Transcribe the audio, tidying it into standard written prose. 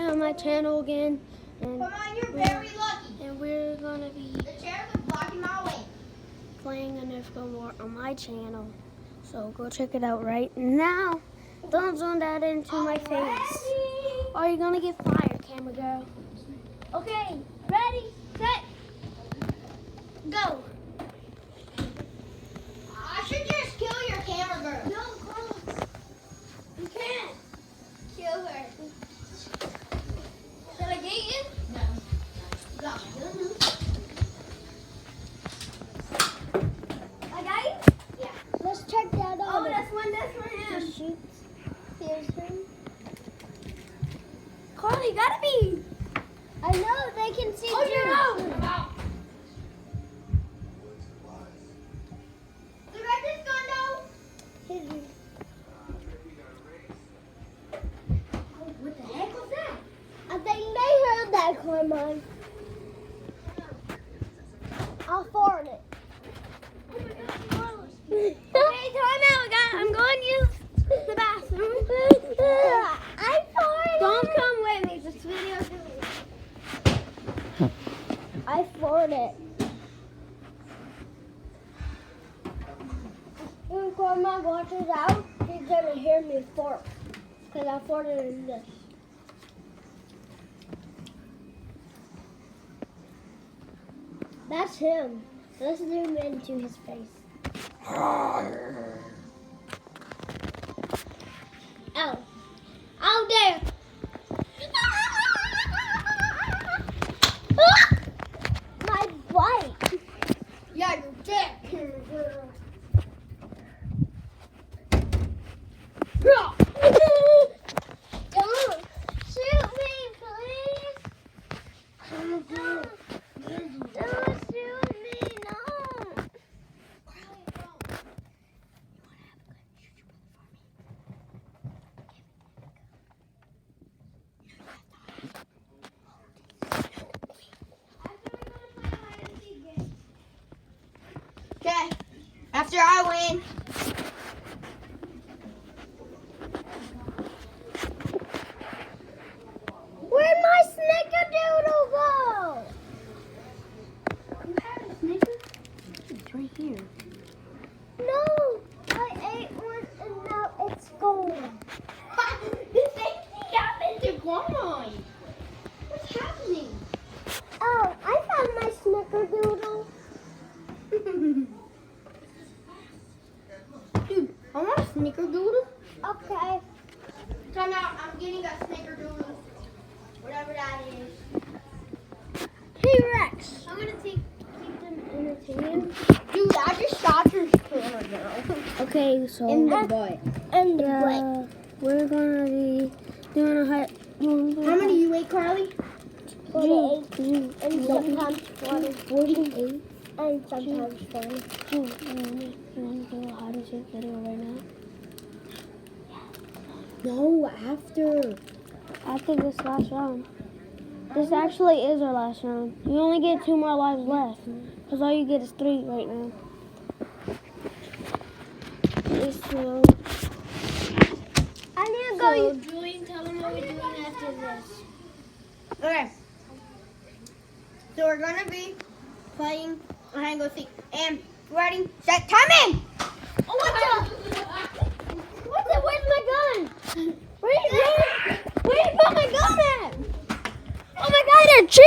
on my channel again. And Come on, you're very lucky. And we're gonna be The chairs are blocking my way. playing a Nerf more on my channel. So go check it out right now. Don't zoom that into my face. Or you're gonna get fired, camera girl. Okay, ready, set, go. I should just kill your camera girl. No, Carlos. You can't. Kill her. Should I get you? No. Go. I got you? Yeah. Let's check that out. Oh, that's for him. Shoots. Here's him. Carly, you gotta be. I know, they can see Oh, you're out. Did I just go down? Oh, what the heck was that? I think they heard that, Carmine. I'll forward it. Oh my God, Carlos. Okay, time out. I'm going to use the bathroom. I forwarded. Don't come with me. This video's I forwarded it. When Carmine watches out, he's gonna hear me fart. Because I forwarded in this. That's him. Let's zoom into his face. Out. Out there. My butt. Yeah, you're dead, camera girl. Don't shoot me, please. Don't shoot me, no. Okay, after I win. Where'd my snickerdoodle go? You have a snicker? It's right here. No, I ate one and now it's gone. The same thing happened to Grandma. What's happening? Oh, I found my snickerdoodle. Dude, I want a snickerdoodle. Okay. Time out, I'm getting a snickerdoodle. Whatever that is. T-Rex. I'm gonna keep them entertained. Dude, I just shot your camera girl. Okay, so In the butt. and we're gonna be doing a high. How many you ate, Carly? 48 and sometimes 40. 48. And sometimes 40. You want to do a hide and seek video right now? No, after. After this last round. This actually is our last round. You only get 2 more lives left. Because all you get is 3 right now. Okay, so I need to go. Julian, tell them what we're doing after this. Okay. So we're gonna be playing hide and go seek. And ready, set, time in! Oh, what the? Where's my gun? Where you put my gun at? Oh my God, they're cheating!